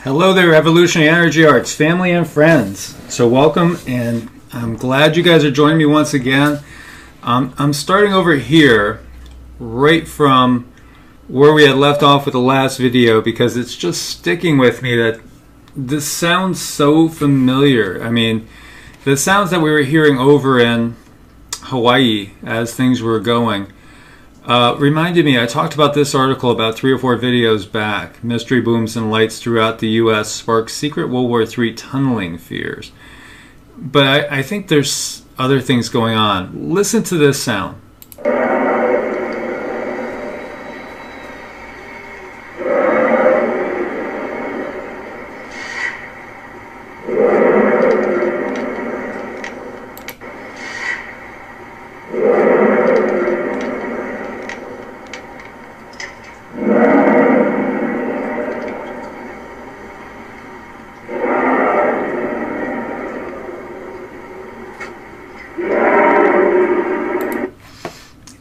Hello there, Evolutionary Energy Arts family and friends. So welcome, and I'm glad you guys are joining me once again. I'm starting over here right from where we had left off with the last video because it's just sticking with me that this sounds so familiar. I mean, the sounds that we were hearing over in Hawaii as things were going reminded me, I talked about this article about 3 or 4 videos back. Mystery booms and lights throughout the U.S. spark secret World War III tunneling fears. But I think there's other things going on. Listen to this sound.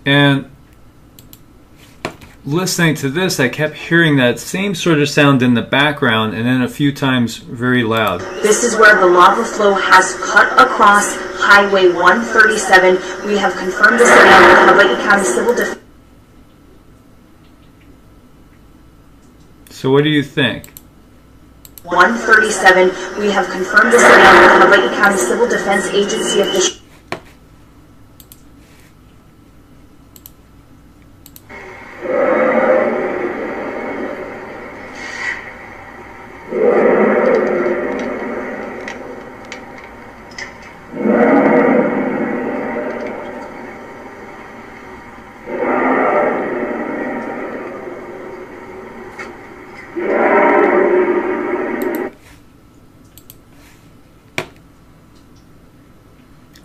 And listening to this, I kept hearing that same sort of sound in the background and then a few times very loud. This is where the lava flow has cut across Highway 137. We have confirmed this again with Hawaii County Civil Defense. So what do you think? 137. We have confirmed this again with Hawaii County Civil Defense Agency officials.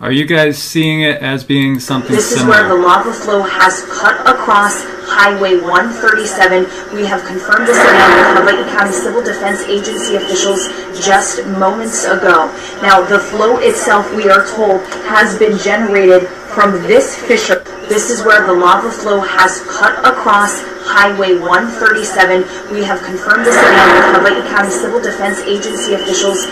Are you guys seeing it as being something This similar? is where the lava flow has cut across Highway 137. We have confirmed this again with Hawaii County Civil Defense Agency officials just moments ago. Now, the flow itself, we are told, has been generated from this fissure. This is where the lava flow has cut across Highway 137. We have confirmed this again with Hawaii County Civil Defense Agency officials.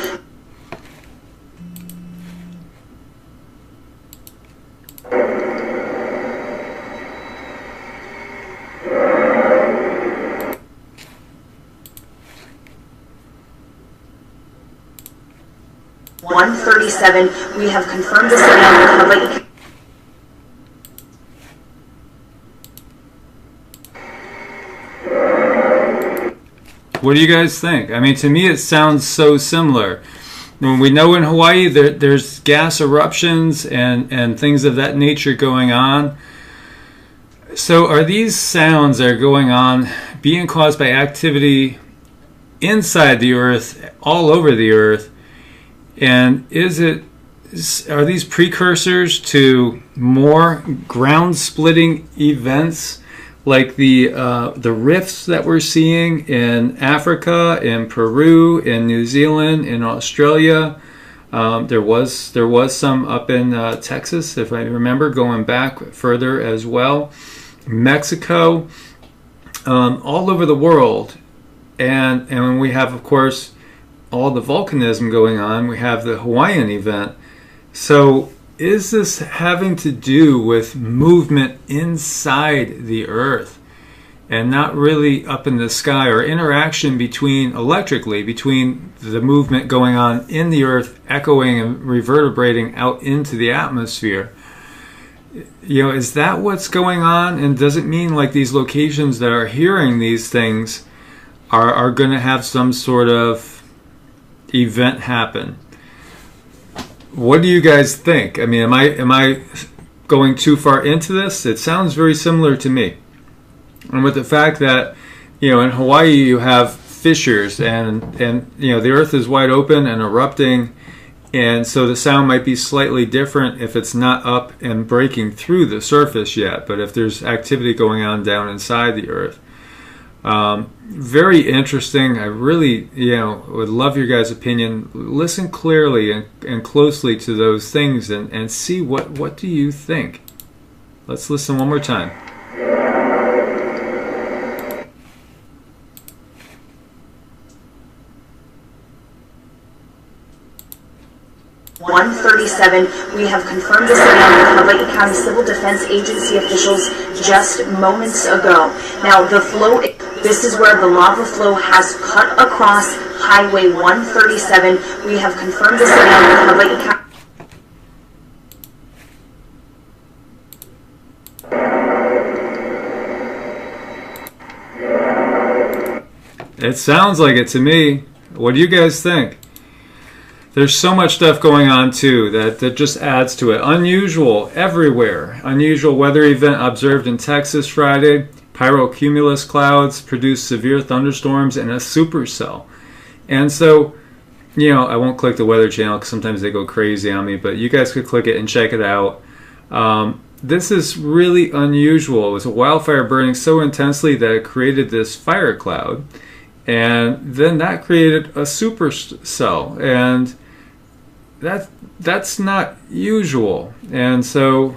137. We have confirmed this again with Hawaii. What do you guys think? I mean, to me it sounds so similar. When we know in Hawaii there's gas eruptions and things of that nature going on. So are these sounds that are going on being caused by activity inside the earth, all over the earth? And are these precursors to more ground-splitting events like the rifts that we're seeing in Africa, in Peru, in New Zealand, in Australia? There was some up in Texas, if I remember, going back further as well. Mexico, all over the world, and we have, of course, all the volcanism going on. We have the Hawaiian event. So is this having to do with movement inside the earth and not really up in the sky, or interaction electrically between the movement going on in the earth echoing and reverberating out into the atmosphere? You know, is that what's going on? And does it mean like these locations that are hearing these things are going to have some sort of event happen? What do you guys think? I mean, am I going too far into this? It sounds very similar to me. And with the fact that, you know, in Hawaii you have fissures and you know, the earth is wide open and erupting, and so the sound might be slightly different if it's not up and breaking through the surface yet, but if there's activity going on down inside the earth. Very interesting. I really, would love your guys' opinion. Listen clearly and closely to those things and see what do you think. Let's listen one more time. 137. We have confirmed this again with Hawaii County Civil Defense Agency officials just moments ago. Now, the flow, this is where the lava flow has cut across Highway 137. We have confirmed this again with Hawaii County. It sounds like it to me. What do you guys think? There's so much stuff going on too that just adds to it. Unusual everywhere. Unusual weather event observed in Texas Friday. Pyrocumulus clouds produced severe thunderstorms and a supercell. And so, you know, I won't click the Weather Channel because sometimes they go crazy on me, but you guys could click it and check it out. This is really unusual. It was a wildfire burning so intensely that it created this fire cloud. And then that created a supercell. And that's not usual. And so,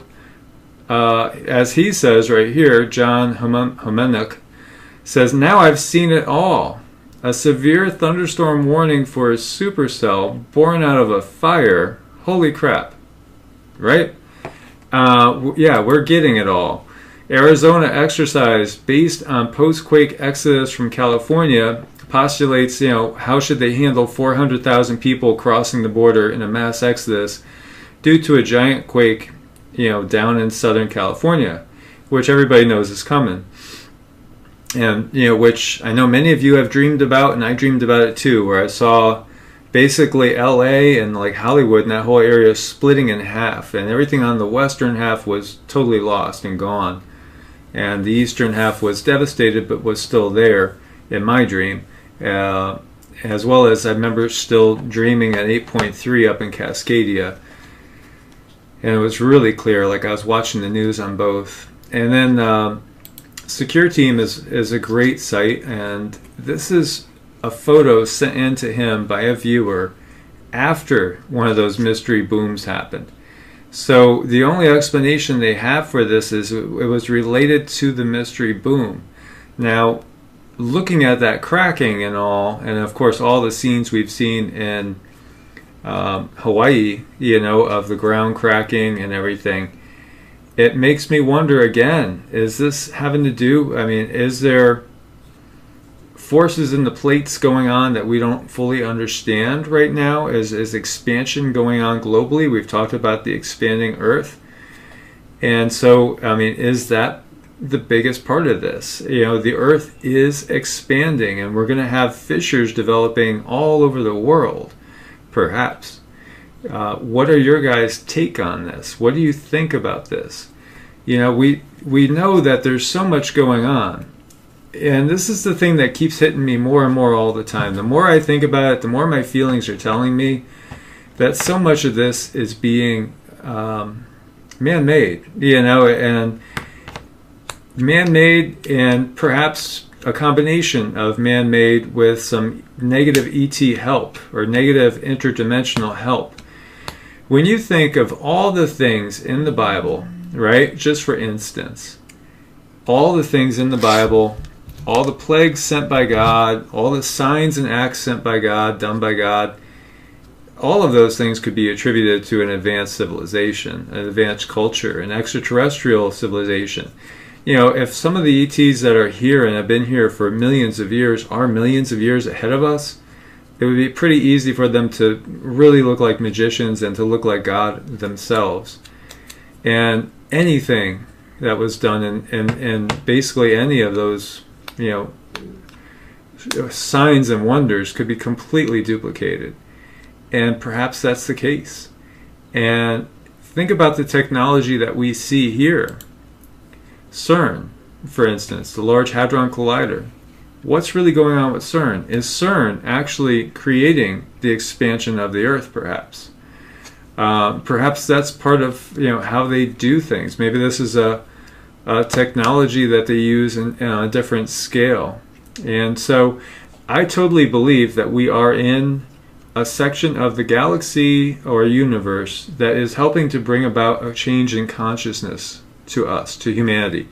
as he says right here, John Homenuk says, now I've seen it all. A severe thunderstorm warning for a supercell born out of a fire. Holy crap. Right? Yeah, we're getting it all. Arizona exercise based on post-quake exodus from California postulates, you know, how should they handle 400,000 people crossing the border in a mass exodus due to a giant quake, you know, down in Southern California, which everybody knows is coming. And, you know, which I know many of you have dreamed about, and I dreamed about it too, where I saw basically LA and like Hollywood and that whole area splitting in half, and everything on the western half was totally lost and gone. And the eastern half was devastated, but was still there in my dream. As well as I remember still dreaming at 8.3 up in Cascadia. And it was really clear, like I was watching the news on both. And then Secure Team is a great site, and this is a photo sent in to him by a viewer after one of those mystery booms happened. So the only explanation they have for this is it was related to the mystery boom. Now, looking at that cracking and all, and of course all the scenes we've seen in Hawaii, you know, of the ground cracking and everything, it makes me wonder again, is this having to do, I mean, is there forces in the plates going on that we don't fully understand right now? Is expansion going on globally? We've talked about the expanding Earth. And so, I mean, is that the biggest part of this? You know, the Earth is expanding, and we're going to have fissures developing all over the world, perhaps. What are your guys' take on this? What do you think about this? You know, we know that there's so much going on. And this is the thing that keeps hitting me more and more all the time. The more I think about it, the more my feelings are telling me that so much of this is being man-made, you know, and man-made and perhaps a combination of man-made with some negative ET help or negative interdimensional help. When you think of all the things in the Bible, right, just for instance, all the things in the Bible, all the plagues sent by God, all the signs and acts sent by God, done by God, all of those things could be attributed to an advanced civilization, an advanced culture, an extraterrestrial civilization. You know, if some of the ETs that are here and have been here for millions of years are millions of years ahead of us, it would be pretty easy for them to really look like magicians and to look like God themselves. And anything that was done in basically any of those, you know, signs and wonders could be completely duplicated. And perhaps that's the case. And think about the technology that we see here. Cern, for instance, the Large Hadron Collider. What's really going on with Cern? Is Cern actually creating the expansion of the Earth, perhaps? Perhaps that's part of, you know, how they do things. Maybe this is a technology that they use on a different scale. And so I totally believe that we are in a section of the galaxy or universe that is helping to bring about a change in consciousness to us, to humanity.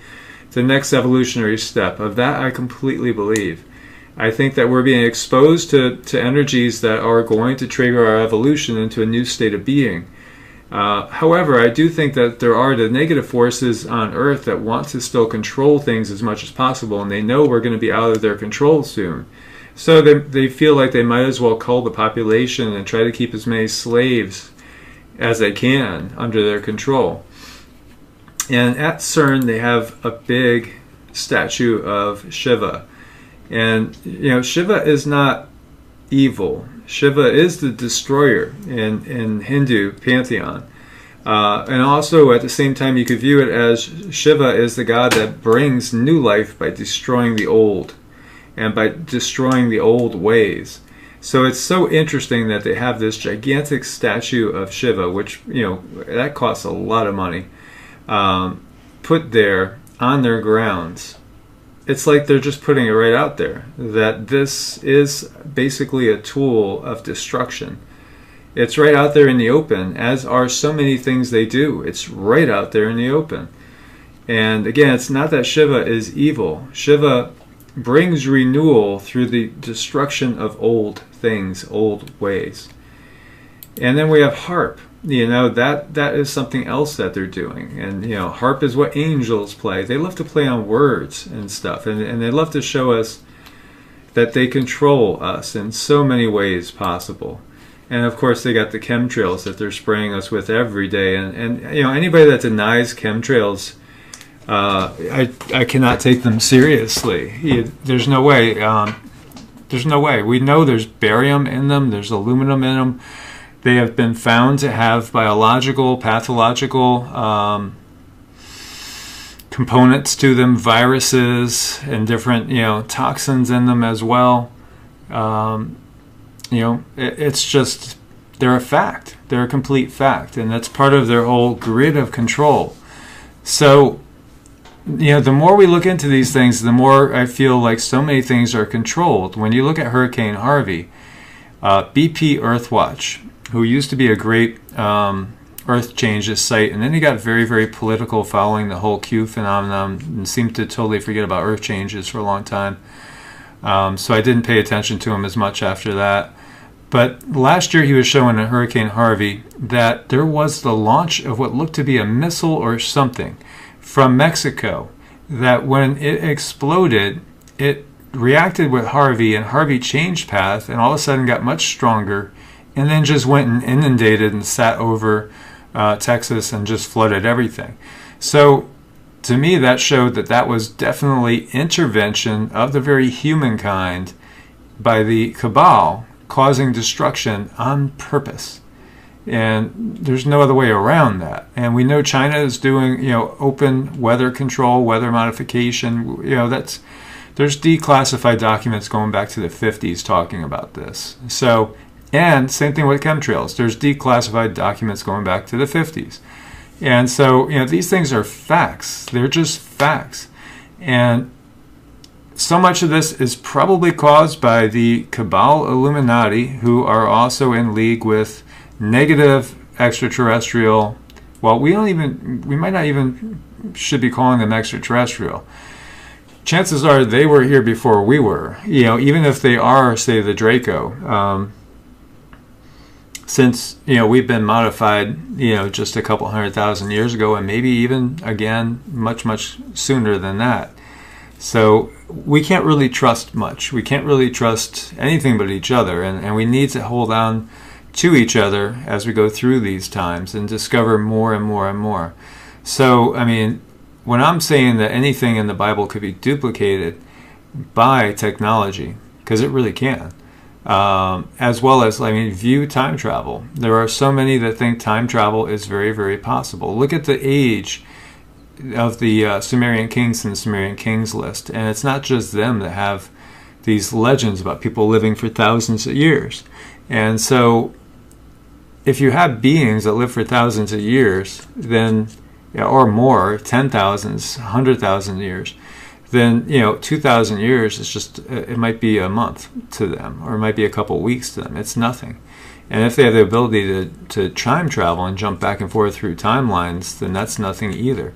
The next evolutionary step of that I completely believe. I think that we're being exposed to energies that are going to trigger our evolution into a new state of being. However, I do think that there are the negative forces on Earth that want to still control things as much as possible, and they know we're going to be out of their control soon. So they feel like they might as well cull the population and try to keep as many slaves as they can under their control. And at Cern, they have a big statue of Shiva. And, you know, Shiva is not evil. Shiva is the destroyer in Hindu pantheon. And also, at the same time, you could view it as Shiva is the god that brings new life by destroying the old and by destroying the old ways. So it's so interesting that they have this gigantic statue of Shiva, which, you know, that costs a lot of money, put there on their grounds. It's like they're just putting it right out there, that this is basically a tool of destruction. It's right out there in the open, as are so many things they do. It's right out there in the open. And again, it's not that Shiva is evil. Shiva brings renewal through the destruction of old things, old ways. And then we have HAARP. You know, that is something else that they're doing. And, you know, HAARP is what angels play. They love to play on words and stuff. And they love to show us that they control us in so many ways possible. And, of course, they got the chemtrails that they're spraying us with every day. And you know, anybody that denies chemtrails, I cannot take them seriously. There's no way. There's no way. We know there's barium in them. There's aluminum in them. They have been found to have biological, pathological components to them, viruses and different, you know, toxins in them as well. You know, it's just, they're a fact. They're a complete fact, and that's part of their whole grid of control. So, you know, the more we look into these things, the more I feel like so many things are controlled. When you look at Hurricane Harvey, BP Earthwatch, who used to be a great Earth Changes site, and then he got very, very political following the whole Q phenomenon and seemed to totally forget about Earth Changes for a long time. So I didn't pay attention to him as much after that. But last year he was showing at Hurricane Harvey that there was the launch of what looked to be a missile or something from Mexico, that when it exploded, it reacted with Harvey, and Harvey changed path and all of a sudden got much stronger, and then just went and inundated and sat over Texas and just flooded everything. So to me, that showed that that was definitely intervention of the very humankind by the cabal, causing destruction on purpose. And there's no other way around that. And we know China is doing, you know, open weather control, weather modification. You know, there's declassified documents going back to the 50s talking about this. So, and same thing with chemtrails. There's declassified documents going back to the 50s. And so, you know, these things are facts. They're just facts. And so much of this is probably caused by the cabal Illuminati, who are also in league with negative extraterrestrial. Well, we might not even should be calling them extraterrestrial. Chances are they were here before we were. You know, even if they are, say, the Draco. Since, you know, we've been modified, you know, just a couple 100,000 years ago, and maybe even, again, much, much sooner than that. So we can't really trust much. We can't really trust anything but each other, and we need to hold on to each other as we go through these times and discover more and more and more. So, I mean, when I'm saying that anything in the Bible could be duplicated by technology, because it really can, as well as, I mean, view time travel. There are so many that think time travel is very, very possible. Look at the age of the Sumerian kings in the Sumerian kings list, and it's not just them that have these legends about people living for thousands of years. And so if you have beings that live for thousands of years, then, or more, 10,000s, 100,000 years, then, you know, 2,000 years is just, it might be a month to them, or it might be a couple weeks to them. It's nothing. And if they have the ability to time travel and jump back and forth through timelines, then that's nothing either.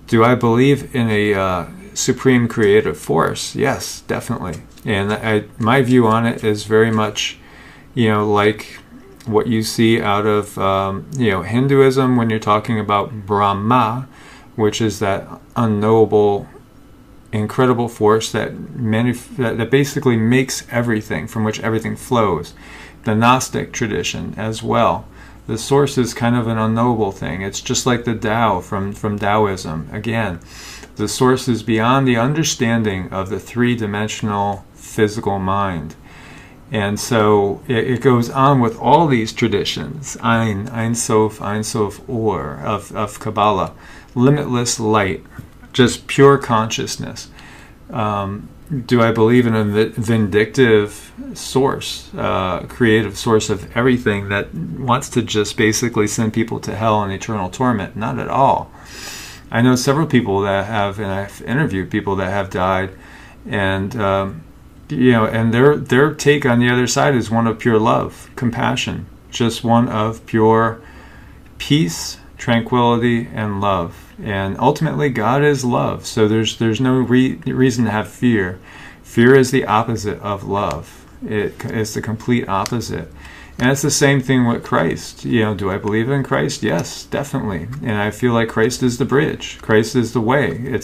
Do I believe in a supreme creative force? Yes, definitely. And my view on it is very much, like what you see out of, Hinduism when you're talking about Brahma, which is that unknowable, incredible force that basically makes everything, from which everything flows. The Gnostic tradition as well. The source is kind of an unknowable thing. It's just like the Tao from Taoism. Again, the source is beyond the understanding of the three-dimensional physical mind. And so it goes on with all these traditions, Ein Sof, Or, of Kabbalah, limitless light, just pure consciousness. Do I believe in a vindictive source, creative source of everything that wants to just basically send people to hell and eternal torment? Not at all. I know several people that have, and I've interviewed people that have died, and and their take on the other side is one of pure love, compassion, just one of pure peace, tranquility, and love. And ultimately, God is love, so there's no reason to have fear. Fear is the opposite of love. It is the complete opposite. And it's the same thing with Christ. Do I believe in Christ? Yes, definitely. And I feel like Christ is the bridge. Christ is the way.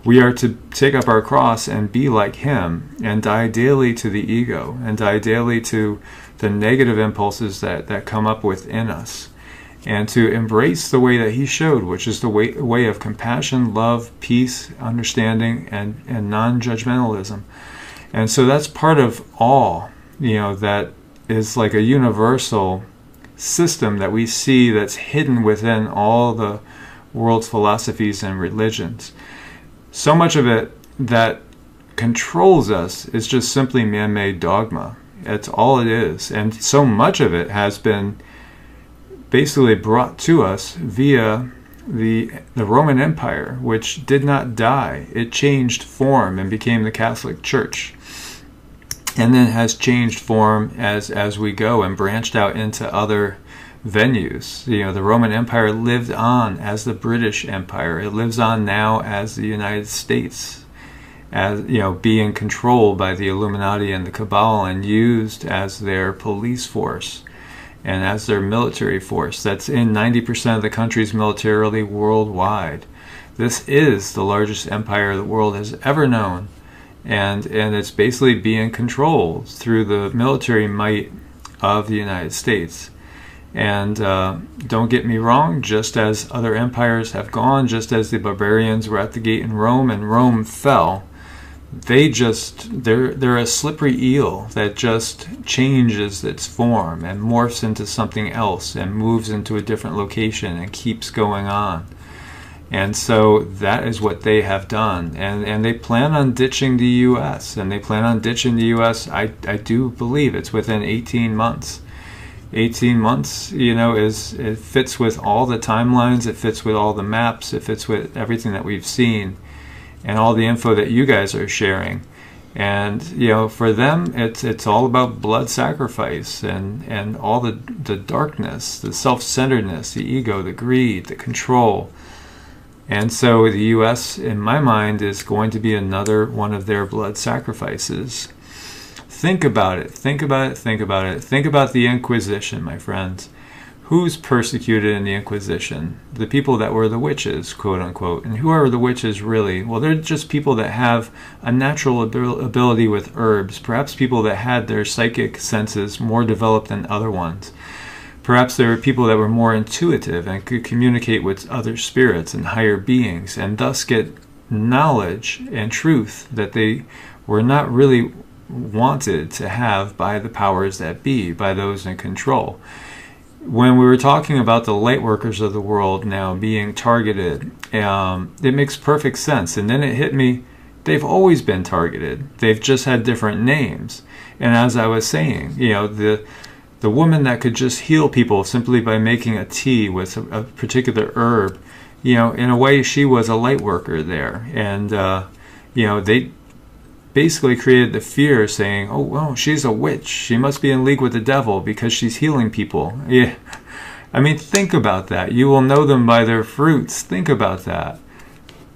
We are to take up our cross and be like him, and die daily to the ego, and die daily to the negative impulses that come up within us, and to embrace the way that he showed, which is the way of compassion, love, peace, understanding, and non-judgmentalism. And so that's part of all, that is like a universal system that we see that's hidden within all the world's philosophies and religions. So much of it that controls us is just simply man-made dogma. It's all it is. And so much of it has been basically brought to us via the Roman Empire, which did not die. It changed form and became the Catholic Church. And then has changed form as we go and branched out into other venues. The Roman Empire lived on as the British Empire. It lives on now as the United States, as being controlled by the Illuminati and the Cabal, and used as their police force and as their military force. That's in 90% of the countries militarily worldwide. This is the largest empire the world has ever known, and it's basically being controlled through the military might of the United States. And don't get me wrong, just as other empires have gone, just as the barbarians were at the gate in Rome and Rome fell, they're a slippery eel that just changes its form and morphs into something else and moves into a different location and keeps going on. And so that is what they have done. And they plan on ditching the U.S. And they plan on ditching the U.S., I do believe it's within 18 months. 18 months, it fits with all the timelines, it fits with all the maps, it fits with everything that we've seen and all the info that you guys are sharing. And, for them, it's all about blood sacrifice and all the darkness, the self-centeredness, the ego, the greed, the control. And so the U.S., in my mind, is going to be another one of their blood sacrifices. Think about it, think about it, think about it. Think about the Inquisition, my friends. Who's persecuted in the Inquisition? The people that were the witches, quote unquote. And who are the witches really? Well, they're just people that have a natural ability with herbs. Perhaps people that had their psychic senses more developed than other ones. Perhaps there were people that were more intuitive and could communicate with other spirits and higher beings, and thus get knowledge and truth that they were not really wanted to have by the powers that be, by those in control. When we were talking about the light workers of the world now being targeted, it makes perfect sense. And then it hit me, they've always been targeted. They've just had different names. And as I was saying, the woman that could just heal people simply by making a tea with a particular herb, in a way she was a light worker there. And, they basically created the fear saying, oh, well, she's a witch. She must be in league with the devil because she's healing people. Yeah. I mean, think about that. You will know them by their fruits. Think about that.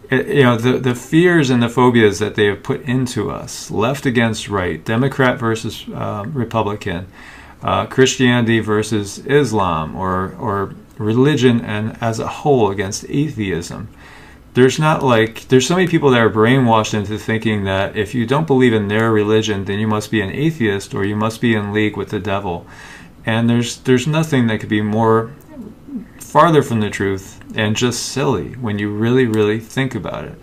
the fears and the phobias that they have put into us, left against right, Democrat versus Republican, Christianity versus Islam, or religion and as a whole against atheism. There's so many people that are brainwashed into thinking that if you don't believe in their religion, then you must be an atheist or you must be in league with the devil. And there's nothing that could be more farther from the truth and just silly when you really, really think about it.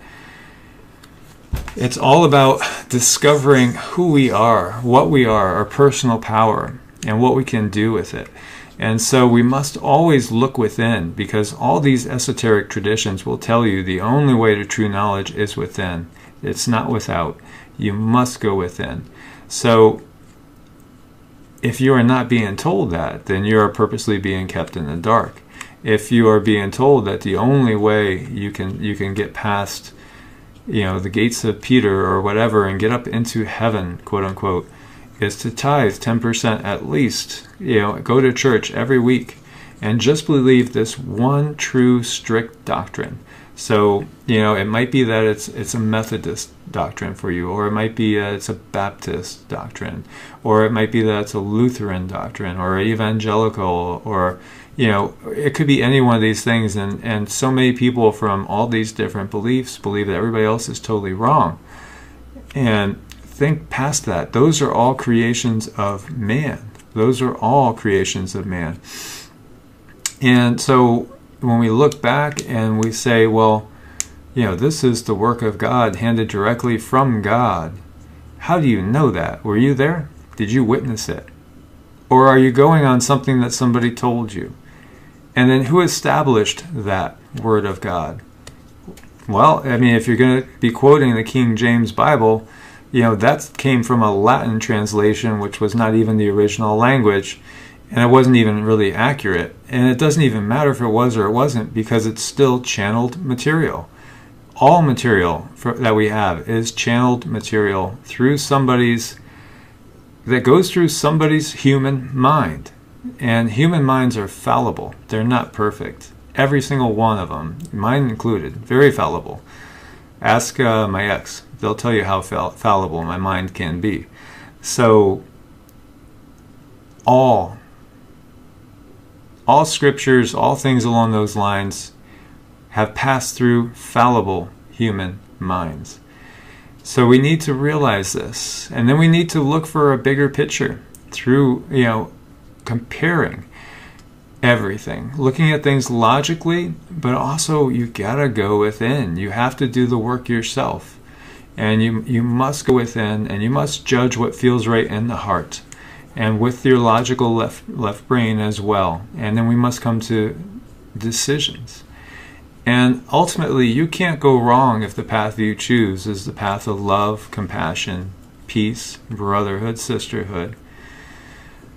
It's all about discovering who we are, what we are, our personal power, and what we can do with it. And so we must always look within, because all these esoteric traditions will tell you the only way to true knowledge is within. It's not without. You must go within. So if you are not being told that, then you are purposely being kept in the dark. If you are being told that the only way you can get past, the gates of Peter or whatever and get up into heaven, quote unquote, is to tithe 10% at least, go to church every week and just believe this one true strict doctrine. So, it might be that it's a Methodist doctrine for you, or it might be it's a Baptist doctrine, or it might be that it's a Lutheran doctrine, or evangelical, or, it could be any one of these things. And so many people from all these different beliefs believe that everybody else is totally wrong. And think past that. Those are all creations of man. Those are all creations of man. And so when we look back and we say, well, this is the work of God handed directly from God. How do you know that? Were you there? Did you witness it? Or are you going on something that somebody told you? And then who established that word of God? Well, if you're going to be quoting the King James Bible, that came from a Latin translation, which was not even the original language, and it wasn't even really accurate. And it doesn't even matter if it was or it wasn't, because it's still channeled material. All material that we have is channeled material that goes through somebody's human mind. And human minds are fallible. They're not perfect. Every single one of them, mine included, very fallible. Ask my ex. They'll tell you how fallible my mind can be. So all scriptures, all things along those lines have passed through fallible human minds. So we need to realize this. And then we need to look for a bigger picture through, comparing everything, looking at things logically, but also you gotta go within. You have to do the work yourself. And you must go within, and you must judge what feels right in the heart, and with your logical left brain as well. And then we must come to decisions. And ultimately, you can't go wrong if the path you choose is the path of love, compassion, peace, brotherhood, sisterhood,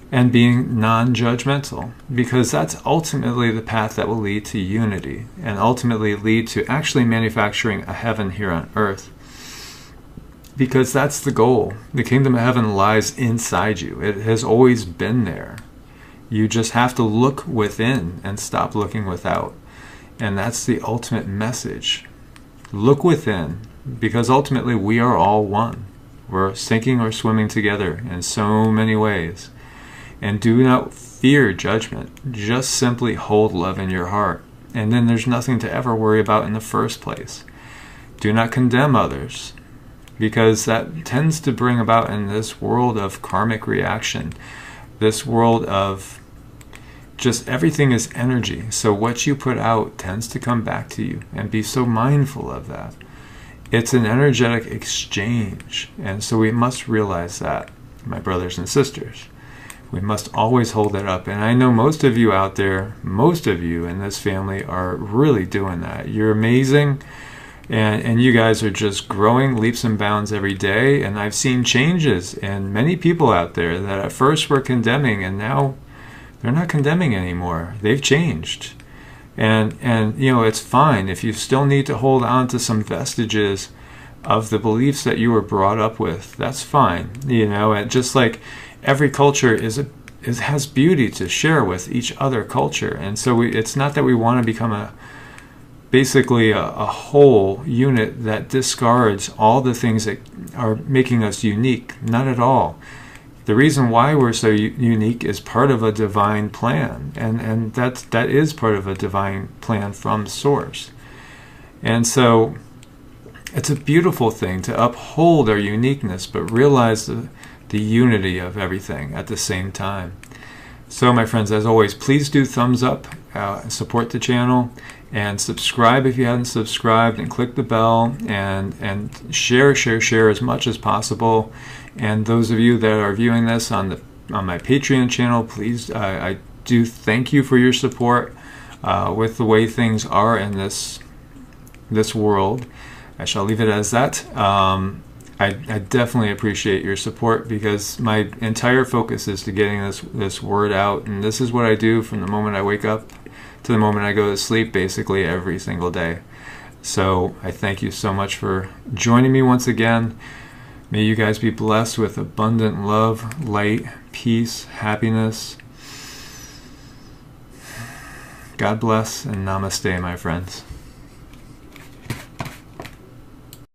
and being non-judgmental, because that's ultimately the path that will lead to unity, and ultimately lead to actually manufacturing a heaven here on earth. Because that's the goal. The kingdom of heaven lies inside you. It has always been there. You just have to look within and stop looking without. And that's the ultimate message. Look within, because ultimately we are all one. We're sinking or swimming together in so many ways. And do not fear judgment. Just simply hold love in your heart. And then there's nothing to ever worry about in the first place. Do not condemn others, because that tends to bring about, in this world of karmic reaction, this world of just everything is energy. So what you put out tends to come back to you, and be so mindful of that. It's an energetic exchange. And so we must realize that, my brothers and sisters. We must always hold it up. And I know most of you out there, most of you in this family are really doing that. You're amazing. And you guys are just growing leaps and bounds every day. And I've seen changes in many people out there that at first were condemning, and now they're not condemning anymore. They've changed. And it's fine if you still need to hold on to some vestiges of the beliefs that you were brought up with. That's fine. And just like every culture has beauty to share with each other culture. And so it's not that we want to become basically a whole unit that discards all the things that are making us unique. Not at all. The reason why we're so unique is part of a divine plan, and that is part of a divine plan from Source. And so it's a beautiful thing to uphold our uniqueness, but realize the unity of everything at the same time. So my friends, as always, please do thumbs up, support the channel, and subscribe if you haven't subscribed, and click the bell, and share as much as possible. And those of you that are viewing this on my Patreon channel, please, I do thank you for your support with the way things are in this world. I shall leave it as that. I definitely appreciate your support, because my entire focus is to getting this word out, and this is what I do from the moment I wake up to the moment I go to sleep, basically every single day. So I thank you so much for joining me once again. May you guys be blessed with abundant love, light, peace, happiness. God bless, and namaste, my friends.